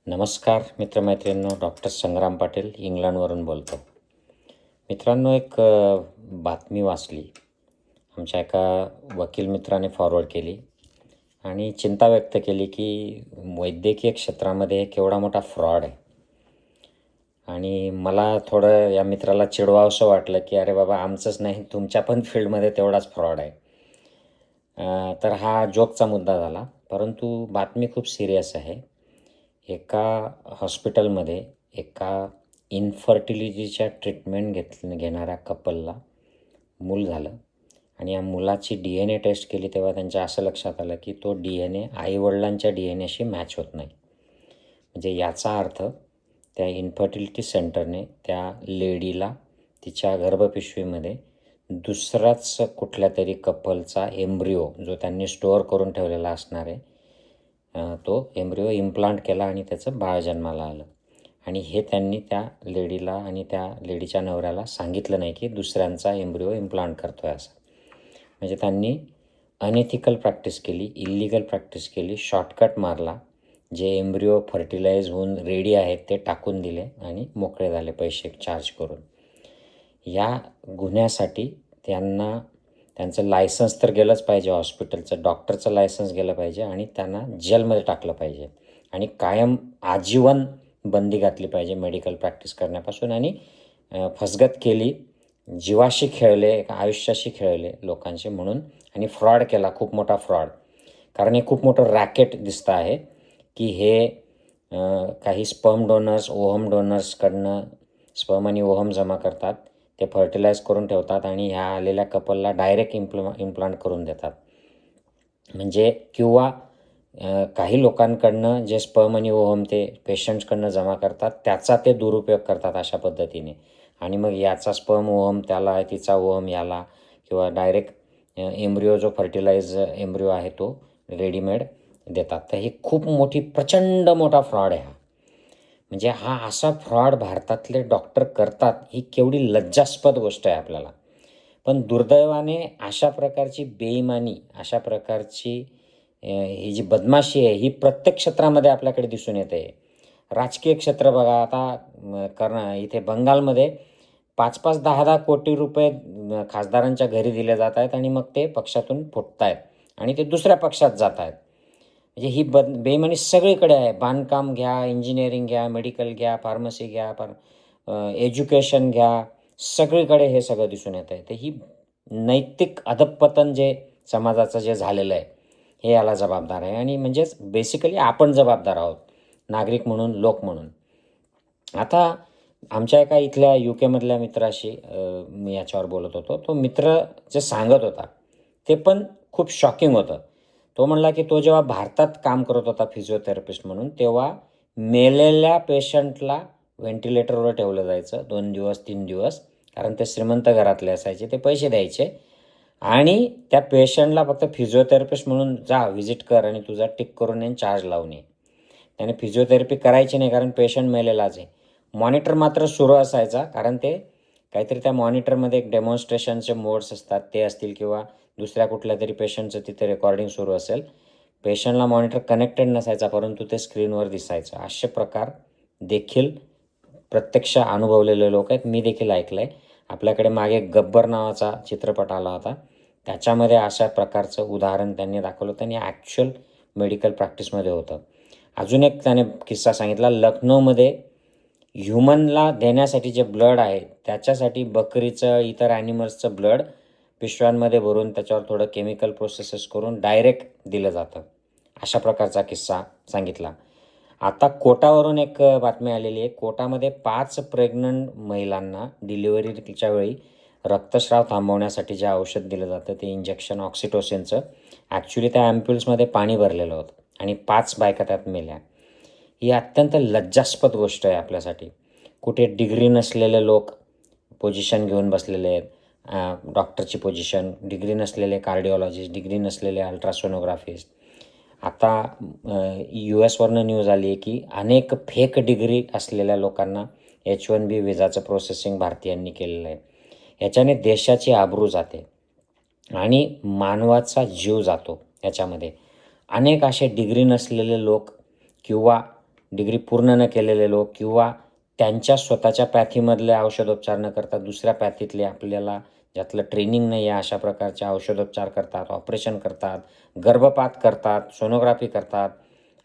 नमस्कार मित्रमैत्रिणींनो, डॉक्टर संग्राम पाटील इंग्लंडवरून बोलतो. मित्रांनो, एक बातमी वाचली. आमच्या एका वकील मित्राने फॉरवर्ड केली आणि चिंता व्यक्त केली की वैद्यकीय क्षेत्रामध्ये केवढा मोठा फ्रॉड आहे. आणि मला थोडं या मित्राला चिडवावंसं वाटलं की अरे बाबा, आमचंच नाही, तुमच्या पण फील्डमध्ये तेवढाच फ्रॉड आहे. तर हा जोकचा मुद्दा झाला, परंतु बातमी खूप सिरियस आहे. एका हॉस्पिटलमध्ये एका इन्फर्टिलिटीच्या ट्रीटमेंट घेणाऱ्या कपलला मूल झालं आणि या मुलाची DNA टेस्ट केली तेव्हा त्यांच्या असं लक्षात आलं की तो DNA आईवडिलांच्या DNAशी मॅच होत नाही. म्हणजे याचा अर्थ त्या इन्फर्टिलिटी सेंटरने त्या लेडीला तिच्या गर्भपिशवीमध्ये दुसराच कुठल्या तरी कपलचा एम्ब्रिओ जो त्यांनी स्टोअर करून ठेवलेला असणार आहे, तो एम्ब्रिओ इम्प्लांट केला आणि त्याचं बाळ जन्माला आलं. आणि हे त्यांनी त्या लेडीला आणि त्या लेडीच्या नवऱ्याला सांगितलं नाही की दुसऱ्यांचा एम्ब्रिओ इम्प्लांट करतो आहे असं. म्हणजे त्यांनी अनएथिकल प्रॅक्टिस केली, इल्लिगल प्रॅक्टिस केली, शॉर्टकट मारला. जे एम्ब्रिओ फर्टिलाइज होऊन रेडी आहेत ते टाकून दिले आणि मोकळे झाले पैसे चार्ज करून. या गुन्ह्यासाठी त्यांचं लायसन्स तर गेलंच पाहिजे, हॉस्पिटलचं डॉक्टरचं लायसन्स गेलं पाहिजे आणि त्यांना जेलमध्ये टाकलं पाहिजे आणि कायम आजीवन बंदी घातली पाहिजे मेडिकल प्रॅक्टिस करण्यापासून. आणि फसगत केली, जीवाशी खेळले, आयुष्याशी खेळले लोकांचे म्हणून, आणि फ्रॉड केला, खूप मोठा फ्रॉड. कारण हे खूप मोठं रॅकेट दिसतं आहे की हे काही स्पर्म डोनर्स, ओहम डोनर्सकडनं स्पर्म आणि ओहम जमा करतात, ते फर्टिलाइज करून ठेवतात आणि ह्या आलेल्या कपलला डायरेक्ट इम्प्लांट करून देतात. म्हणजे किंवा काही लोकांकडनं जे स्पर्म आणि ओहम ते पेशंट्सकडनं जमा करतात त्याचा ते दुरुपयोग करतात अशा पद्धतीने. आणि मग याचा स्पर्म ओहम त्याला, तिचा ओहम याला, किंवा डायरेक्ट एम्ब्रिओ जो फर्टिलाइज एम्ब्रिओ आहे तो रेडीमेड देतात. तर ही खूप मोठी, प्रचंड मोठा फ्रॉड आहे हा. म्हणजे हा असा फ्रॉड भारतातले डॉक्टर करतात, ही केवढी लज्जास्पद गोष्ट आहे आपल्याला. पण दुर्दैवाने अशा प्रकारची बेईमानी, अशा प्रकारची ही जी बदमाशी आहे ही प्रत्येक क्षेत्रामध्ये आपल्याकडे दिसून येते. राजकीय क्षेत्र बघा, आता इथे बंगालमध्ये 5-5, 10-10 कोटी रुपये खासदारांच्या घरी दिले जात आहेत आणि मग ते पक्षातून फुटत आहेत आणि ते दुसऱ्या पक्षात जात आहेत. म्हणजे ही बेईमानी सगळीकडे आहे. बांधकाम घ्या, इंजिनिअरिंग घ्या, मेडिकल घ्या, फार्मसी घ्या, एज्युकेशन घ्या, सगळीकडे हे सगळं दिसून येत आहे. तर ही नैतिक अधःपतन जे समाजाचं जे झालेलं आहे हे याला जबाबदार आहे. आणि म्हणजेच बेसिकली आपण जबाबदार आहोत, नागरिक म्हणून, लोक म्हणून. आता आमच्या एका इथल्या UK-मधल्या मित्राशी मी याच्यावर बोलत होतो. तो मित्र जे सांगत होता ते पण खूप शॉकिंग होतं. तो म्हणला की तो जेव्हा भारतात काम करत होता फिजिओथेरपिस्ट म्हणून, तेव्हा मेलेल्या पेशंटला व्हेंटिलेटरवर ठेवलं जायचं 2 दिवस, 3 दिवस. कारण ते श्रीमंत घरातले असायचे, ते पैसे द्यायचे आणि त्या पेशंटला फक्त फिजिओथेरपिस्ट म्हणून जा, व्हिजिट कर आणि तुझा टिक करून ये, चार्ज लावून ये. त्याने फिजिओथेरपी करायची नाही कारण पेशंट मेलेलाच आहे. मॉनिटर मात्र सुरू असायचा, कारण ते काहीतरी त्या मॉनिटरमध्ये एक डेमॉन्स्ट्रेशनचे मोड्स असतात, ते असतील, किंवा दुसऱ्या कुठल्या तरी पेशंटचं तिथे रेकॉर्डिंग सुरू असेल. पेशंटला मॉनिटर कनेक्टेड नसायचा, परंतु ते स्क्रीनवर दिसायचं. असे प्रकार देखील प्रत्यक्ष अनुभवलेले लोक आहेत. मी देखील ऐकलं आहे. आपल्याकडे मागे गब्बर नावाचा चित्रपट आला होता, त्याच्यामध्ये अशा प्रकारचं उदाहरण त्यांनी दाखवलं होतं आणि ॲक्च्युअल मेडिकल प्रॅक्टिसमध्ये होतं. अजून एक त्याने किस्सा सांगितला. लखनौमध्ये ह्युमनला देण्यासाठी जे ब्लड आहे त्याच्यासाठी बकरीचं, इतर ॲनिमल्सचं ब्लड पिशव्यांमध्ये भरून त्याच्यावर थोडं केमिकल प्रोसेसेस करून डायरेक्ट दिलं जातं. अशा प्रकारचा किस्सा सांगितला. आता कोटावरून एक बातमी आलेली आहे. कोटामध्ये 5 प्रेग्नंट महिलांना डिलिव्हरीच्या वेळी रक्तस्राव थांबवण्यासाठी जे औषध दिलं जातं ते इंजेक्शन ऑक्सिटोसिनचं, ॲक्च्युली त्या ॲम्प्युल्समध्ये पाणी भरलेलं होतं आणि 5 बायका त्यात मेल्या. ही अत्यंत लज्जास्पद गोष्ट आहे आपल्यासाठी. कुठे डिग्री नसलेले लोक पोझिशन घेऊन बसलेले आहेत, डॉक्टरची पोझिशन, डिग्री नसलेले कार्डिओलॉजिस्ट, डिग्री नसलेले अल्ट्रासोनोग्राफिस्ट. आता US-वरनं न्यूज आली आहे की अनेक फेक डिग्री असलेल्या लोकांना H-1B व्हिजाचं प्रोसेसिंग भारतीयांनी केलेलं आहे. याच्याने देशाची आबरू जाते आणि मानवाचा जीव जातो याच्यामध्ये. अनेक असे डिग्री नसलेले लोक किंवा डिग्री पूर्ण न केलेले लोक किंवा त्यांच्या स्वतःच्या पॅथीमधले औषधोपचार न करता दुसऱ्या पॅथीतले आपल्याला ज्यातलं ट्रेनिंग नाही आहे अशा प्रकारचे औषधोपचार करतात, ऑपरेशन करतात, गर्भपात करतात, सोनोग्राफी करतात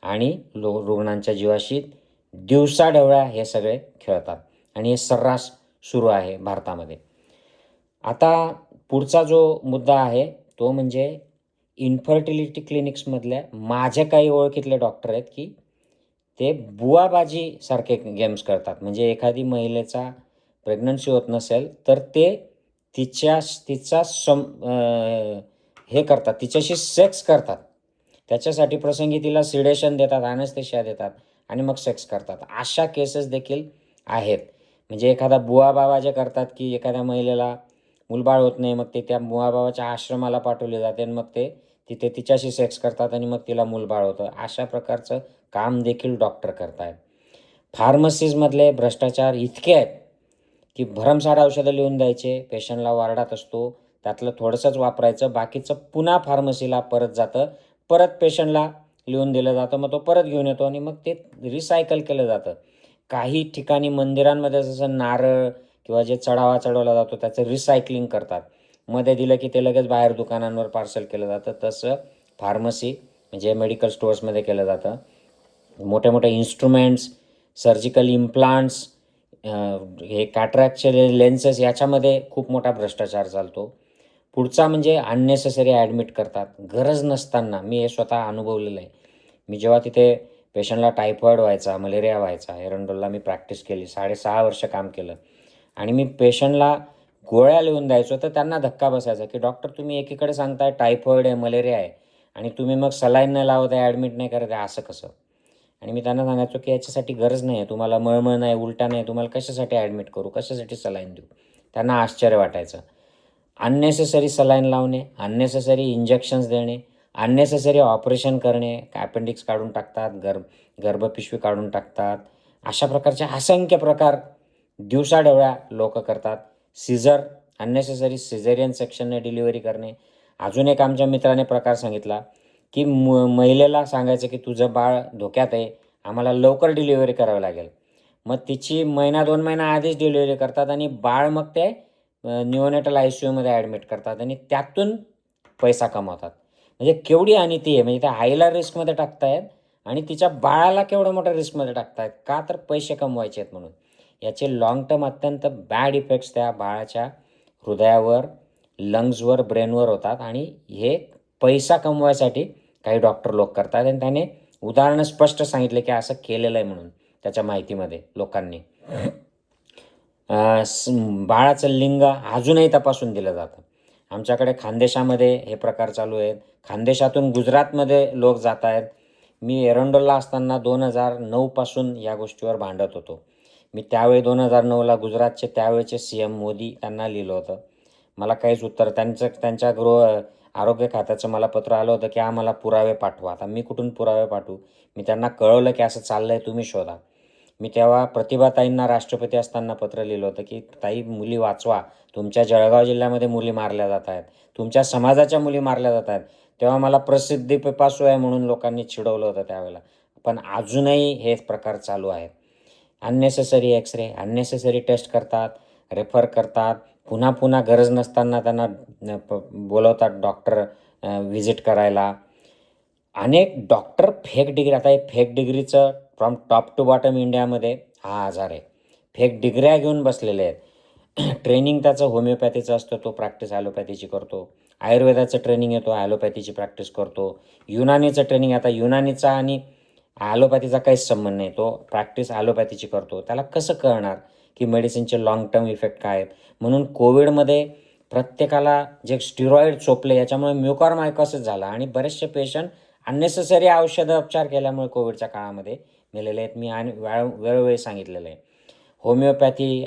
आणि रुग्णांच्या जीवाशी दिवसाढवळ्या हे सगळे खेळतात आणि हे सर्रास सुरू आहे भारतामध्ये. आता पुढचा जो मुद्दा आहे तो म्हणजे इन्फर्टिलिटी क्लिनिक्समधल्या माझ्या काही ओळखीतले डॉक्टर आहेत की ते बुवाबाजीसारखे गेम्स करतात. म्हणजे एखादी महिलेचा प्रेग्नन्सी होत नसेल तर ते तिचा हे करतात, तिच्याशी सेक्स करतात. त्याच्यासाठी प्रसंगी तिला सिडेशन देतात, ॲनेस्थेशिया देतात आणि मग सेक्स करतात. अशा केसेस देखील आहेत. म्हणजे एखादा बुवा-बाबा जे करतात की एखाद्या महिलेला मूलबाळ होत नाही, मग ते त्या बुवा-बाबाच्या आश्रमाला पाठवले जाते आणि मग ते तिथे तिच्याशी सेक्स करतात आणि मग तिला मूलबाळ होतं. अशा प्रकारचं काम देखील डॉक्टर करतायत. फार्मसीजमधले भ्रष्टाचार इतके आहेत की भरमसाठ औषधं लिहून द्यायचे, पेशंटला वार्डात असतो, त्यातलं थोडंसंच वापरायचं, बाकीचं पुन्हा फार्मसीला परत जातं, परत पेशंटला लिहून दिलं जातं, मग तो परत घेऊन येतो आणि मग ते रिसायकल केलं जातं. काही ठिकाणी मंदिरांमध्ये जसं नारळ किंवा जे चढावा चढवला जातो त्याचं रिसायकलिंग करतात. मध्ये दिलं की ते लगेच बाहेर दुकानांवर पार्सल केलं जातं. तसं फार्मसी म्हणजे मेडिकल स्टोअर्समध्ये केलं जातं. मोठे मोठे इन्स्ट्रुमेंट्स, सर्जिकल इम्प्लांट्स, हे कॅटरॅक्टचे लेन्सेस याच्यामध्ये खूप मोठा भ्रष्टाचार चालतो. पुढचा म्हणजे अननेसेसरी ॲडमिट करतात गरज नसताना. मी हे स्वतः अनुभवलेलं आहे. मी जेव्हा तिथे पेशंटला टायफॉईड व्हायचा, मलेरिया व्हायचा, एरंडोलला मी प्रॅक्टिस केली, 6.5 वर्ष काम केलं आणि मी पेशंटला गोळ्या लिहून द्यायचो तर त्यांना धक्का बसायचा की डॉक्टर तुम्ही एकीकडे सांगताय टायफॉईड आहे, मलेरिया आहे आणि तुम्ही मग सलाईन नाही लावत आहे, ॲडमिट नाही करत आहे, असं कसं? आणि मी त्यांना सांगायचो की याच्यासाठी गरज नाही आहे, तुम्हाला मळमळ नाही, उलटा नाही, तुम्हाला कशासाठी ॲडमिट करू, कशासाठी सलाईन देऊ? त्यांना आश्चर्य वाटायचं. अननेसेसरी सलाईन लावणे, अननेसेसरी इंजेक्शन्स देणे, अननेसेसरी ऑपरेशन करणे, अपेंडिक्स काढून टाकतात, गर्भपिशवी काढून टाकतात. अशा प्रकारचे असंख्य प्रकार दिवसाढवळ्या लोक करतात. सिझर, अननेसेसरी सिझेरियन सेक्शनने डिलिव्हरी करणे. अजून एक आमच्या मित्राने प्रकार सांगितला की महिलेला सांगायचं की तुझं बाळ धोक्यात आहे, आम्हाला लवकर डिलिव्हरी करावी लागेल. मग तिची महिना 2 महिना आधीच डिलिव्हरी करतात आणि बाळ मग ते निओनेटल ICUमध्ये ॲडमिट करतात आणि त्यातून पैसा कमावतात. म्हणजे केवढी अनिती आहे. म्हणजे त्या आईला रिस्कमध्ये टाकतायत आणि तिच्या बाळाला केवढं मोठ्या रिस्कमध्ये टाकतायत. का तर पैसे कमवायचे आहेत म्हणून. याचे लाँग टर्म अत्यंत बॅड इफेक्ट्स त्या बाळाच्या हृदयावर, लंग्सवर, ब्रेनवर होतात आणि हे पैसा कमवायसाठी काही डॉक्टर लोक करतात आणि त्याने उदाहरणं स्पष्ट सांगितले की असं केलेलं आहे म्हणून त्याच्या माहितीमध्ये लोकांनी. बाळाचं लिंग अजूनही तपासून दिलं जातं. आमच्याकडे खानदेशामध्ये हे प्रकार चालू आहेत. खानदेशातून गुजरातमध्ये लोक जात आहेत. मी एरंडोलला असताना 2009 या गोष्टीवर भांडत होतो. मी त्यावेळी 2009ला गुजरातचे त्यावेळचे CM मोदी त्यांना लिहिलं होतं. मला काहीच उत्तर, त्यांच्या आरोग्य खात्याचं मला पत्र आलं होतं की आम्हाला पुरावे पाठवा. आता मी कुठून पुरावे पाठवू? मी त्यांना कळवलं की असं चाललं आहे, तुम्ही शोधा. मी तेव्हा प्रतिभाताईंना राष्ट्रपती असताना पत्र लिहिलं होतं की ताई मुली वाचवा, तुमच्या जळगाव जिल्ह्यामध्ये मुली मारल्या जात आहेत, तुमच्या समाजाच्या मुली मारल्या जात आहेत. तेव्हा मला प्रसिद्धी पिपासू आहे म्हणून लोकांनी चिडवलं होतं त्यावेळेला. पण अजूनही हे प्रकार चालू आहेत. अननेसेसरी एक्स-रे, अननेसेसरी टेस्ट करतात, रेफर करतात, पुन्हा पुन्हा गरज नसताना त्यांना बोलवतात डॉक्टर व्हिजिट करायला. अनेक डॉक्टर फेक डिग्री, आता हे फेक डिग्रीचं फ्रॉम टॉप टू बॉटम इंडियामध्ये हा आजार आहे. फेक डिग्र्या घेऊन बसलेले आहेत. ट्रेनिंग त्याचं होमिओपॅथीचं असतं, तो प्रॅक्टिस ॲलोपॅथीची करतो. आयुर्वेदाचं ट्रेनिंग येतो, ॲलोपॅथीची प्रॅक्टिस करतो. युनानीचं ट्रेनिंग, आता युनानीचा आणि ॲलोपॅथीचा काहीच संबंध नाही, तो प्रॅक्टिस ॲलोपॅथीची करतो. त्याला कसं कळणार की मेडिसिनचे लाँग टर्म इफेक्ट काय आहेत? म्हणून कोविडमध्ये प्रत्येकाला जे स्टिरॉईड चोपले याच्यामुळे म्युकॉरमायकोसिस झाला आणि बरेचसे पेशंट अननेसेसरी औषधं उपचार केल्यामुळे कोविडच्या काळामध्ये मेलेले आहेत. मी वेळोवेळी सांगितलेलं आहे. होमिओपॅथी,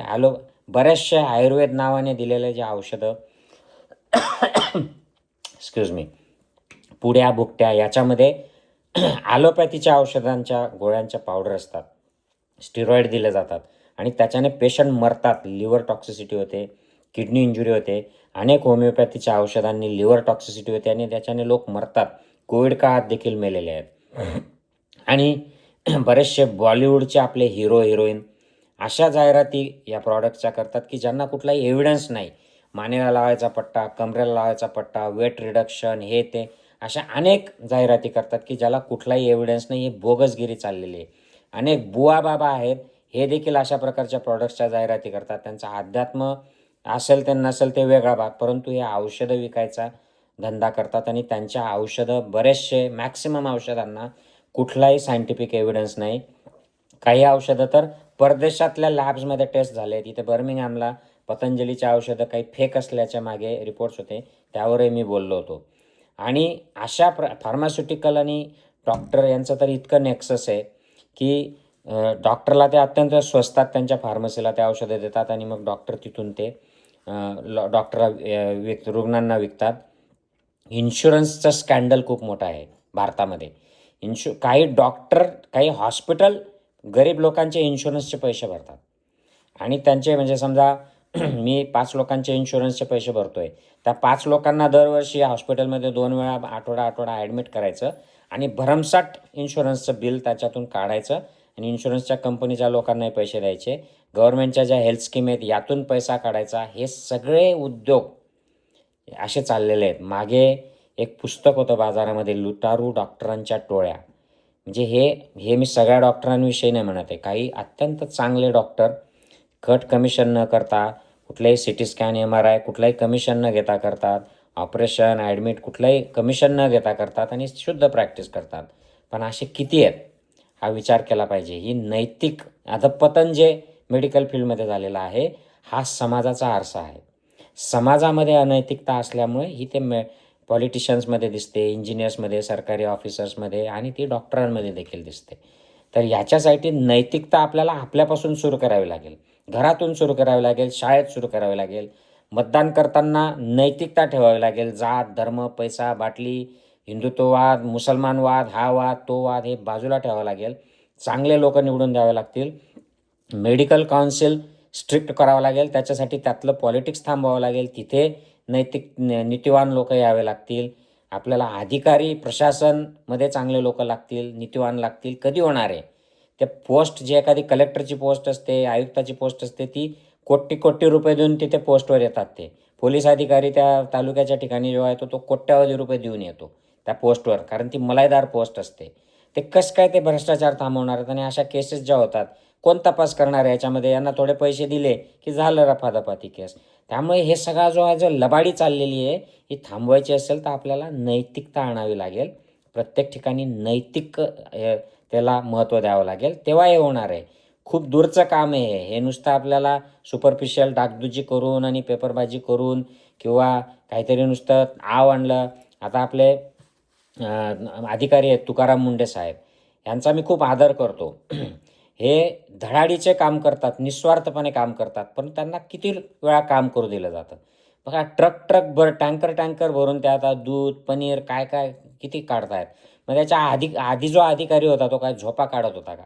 बऱ्याचशा आयुर्वेद नावाने दिलेले जे औषधं एक्सक्यूज मी, पुड्या भुकट्या याच्यामध्ये ॲलोपॅथीच्या औषधांच्या गोळ्यांच्या पावडर असतात, स्टिरॉईड दिले जातात आणि त्याच्याने पेशंट मरतात. लिव्हर टॉक्सिसिटी होते, किडनी इंजुरी होते. अनेक होमिओपॅथीच्या औषधांनी लिव्हर टॉक्सिसिटी होते आणि त्याच्याने लोक मरतात. कोविड काळात देखील मेलेले आहेत. आणि बरेचसे बॉलिवूडचे आपले हिरो हिरोईन अशा जाहिराती या प्रॉडक्टच्या करतात की ज्यांना कुठलाही एव्हिडन्स नाही. मानेला लावायचा पट्टा, कमरेला लावायचा पट्टा, वेट रिडक्शन, हे ते अशा अनेक जाहिराती करतात की ज्याला कुठलाही एव्हिडन्स नाही. ही बोगसगिरी चाललेली आहे. अनेक बुवा बाबा आहेत, हे देखील अशा प्रकारच्या प्रॉडक्ट्सच्या जाहिराती करतात. त्यांचा अध्यात्म असेल ते नसेल ते वेगळा भाग, परंतु हे औषधं विकायचा धंदा करतात आणि त्यांच्या औषधं बरेचसे मॅक्सिमम औषधांना कुठलाही सायंटिफिक एव्हिडन्स नाही. काही औषधं तर परदेशातल्या लॅब्समध्ये टेस्ट झाले. तिथे बर्मिंगहॅमला पतंजलीची औषधं काही फेक असल्याच्या मागे रिपोर्ट्स होते, त्यावरही मी बोललो होतो. आणि अशा फार्मास्युटिकल आणि डॉक्टर यांचं तर इतकं नेक्सस आहे की डॉक्टरला ते अत्यंत स्वस्तात त्यांच्या फार्मसीला ते औषधं देतात आणि मग डॉक्टर तिथून ते रुग्णांना विकतात. इन्शुरन्सचं स्कॅन्डल खूप मोठं आहे भारतामध्ये. काही डॉक्टर, काही हॉस्पिटल गरीब लोकांचे इन्शुरन्सचे पैसे भरतात आणि त्यांचे म्हणजे समजा मी 5 लोकांचे इन्शुरन्सचे पैसे भरतो आहे. त्या 5 लोकांना दरवर्षी हॉस्पिटलमध्ये 2 वेळा आठवडा ॲडमिट करायचं आणि भरमसाठ इन्शुरन्सचं बिल त्याच्यातून काढायचं आणि इन्शुरन्सच्या कंपनीच्या लोकांनाही पैसे द्यायचे. गव्हर्नमेंटच्या ज्या हेल्थ स्कीम आहेत यातून पैसा काढायचा. हे सगळे उद्योग असे चाललेले आहेत. मागे एक पुस्तक होतं बाजारामध्ये, लुटारू डॉक्टरांच्या टोळ्या. म्हणजे हे मी सगळ्या डॉक्टरांविषयी नाही म्हणत आहे. काही अत्यंत चांगले डॉक्टर कट कमिशन न करता कुठलाही सिटी स्कॅन, MRI कुठलाही कमिशन न घेता करतात. ऑपरेशन, ॲडमिट कुठलाही कमिशन न घेता करतात आणि शुद्ध प्रॅक्टिस करतात. पण असे किती आहेत हा विचार केला पाहिजे. ही नैतिक अधःपतन जे मेडिकल फील्डमध्ये झालेलं आहे, हा समाजाचा आरसा आहे. समाजामध्ये अनैतिकता असल्यामुळे ही ते पॉलिटिशियन्समध्ये दिसते, इंजिनियर्समध्ये, सरकारी ऑफिसर्समध्ये आणि ती डॉक्टरांमध्ये देखील दिसते. तर याच्यासाठी नैतिकता आपल्याला आपल्यापासून सुरू करावी लागेल, घरातून सुरू करावी लागेल, शाळेत सुरू करावी लागेल. मतदान करताना नैतिकता ठेवावी लागेल. जात, धर्म, पैसा, बाटली, हिंदुत्ववाद, मुसलमानवाद, हा वाद, तो वाद हे बाजूला ठेवावं लागेल. चांगले लोक निवडून द्यावे लागतील. मेडिकल काउन्सिल स्ट्रिक्ट करावं लागेल. त्याच्यासाठी त्यातलं पॉलिटिक्स थांबवावं लागेल. तिथे नीतिवान लोक यावे लागतील. आपल्याला अधिकारी, प्रशासनमध्ये चांगले लोक लागतील, नीतिवान लागतील. कधी होणार आहे? त्या पोस्ट, जी एखादी कलेक्टरची पोस्ट असते, आयुक्ताची पोस्ट असते, ती कोटी रुपये देऊन तिथे पोस्टवर येतात. ते पोलीस अधिकारी त्या तालुक्याच्या ठिकाणी जेव्हा येतो तो कोट्यावधी रुपये देऊन येतो त्या पोस्टवर, कारण ती मलाईदार पोस्ट असते. ते कसं काय ते भ्रष्टाचार थांबवणार आहेत? आणि अशा केसेस ज्या होतात, कोण तपास करणार आहे याच्यामध्ये? यांना थोडे पैसे दिले की झालं रफादफा केस. त्यामुळे हे सगळा जो लबाडी चाललेली आहे, ही थांबवायची असेल तर आपल्याला नैतिकता आणावी लागेल. प्रत्येक ठिकाणी नैतिक त्याला महत्त्व द्यावं लागेल, तेव्हा हे होणार आहे. खूप दूरचं काम आहे हे. नुसतं आपल्याला सुपरफिशियल डागडुजी करून आणि पेपरबाजी करून किंवा काहीतरी नुसतं आव आणलं. आता आपले अधिकारी आहेत तुकाराम मुंडे साहेब, यांचा मी खूप आदर करतो. हे धडाडीचे काम करतात, निस्वार्थपणे काम करतात, पण त्यांना किती वेळा काम करू दिलं जातं. बघा, ट्रक टँकर भरून त्यात दूध, पनीर काय काय किती काढतायत. मग त्याच्या आधी जो अधिकारी होता तो काय झोपा काढत होता का?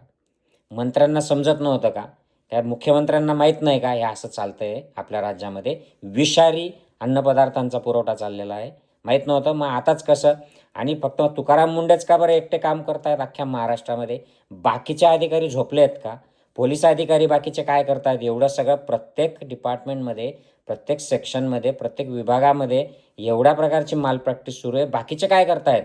मंत्र्यांना समजत नव्हतं का? त्या मुख्यमंत्र्यांना माहीत नाही का हे असं चालतं आहे आपल्या राज्यामध्ये? विषारी अन्नपदार्थांचा पुरवठा चाललेला आहे, माहीत नव्हतं? मग आताच कसं? आणि फक्त तुकाराम मुंडेच का बरं एकटे काम करतायत अख्ख्या महाराष्ट्रामध्ये? बाकीचे अधिकारी झोपले आहेत का? पोलीस अधिकारी बाकीचे काय करतायत? एवढं सगळं प्रत्येक डिपार्टमेंटमध्ये, प्रत्येक सेक्शनमध्ये, प्रत्येक विभागामध्ये एवढ्या प्रकारची मालप्रॅक्टिस सुरू आहे. बाकीचे काय करतायत?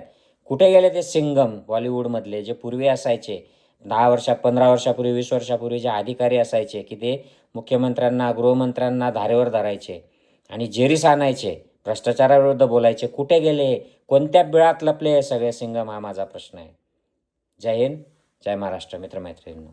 कुठे गेले ते सिंगम बॉलिवूडमधले, जे पूर्वी असायचे 15 वर्षापूर्वी, 20 वर्षापूर्वी जे अधिकारी असायचे की ते मुख्यमंत्र्यांना, गृहमंत्र्यांना धारेवर धरायचे आणि जेरीस आणायचे, भ्रष्टाचाराविरुद्ध बोलायचे? कुठे गेले? कोणत्या बिळात लपले हे सगळे सिंगम? हा माझा प्रश्न आहे. जय हिंद, जय महाराष्ट्र मित्रमैत्रिणींनो.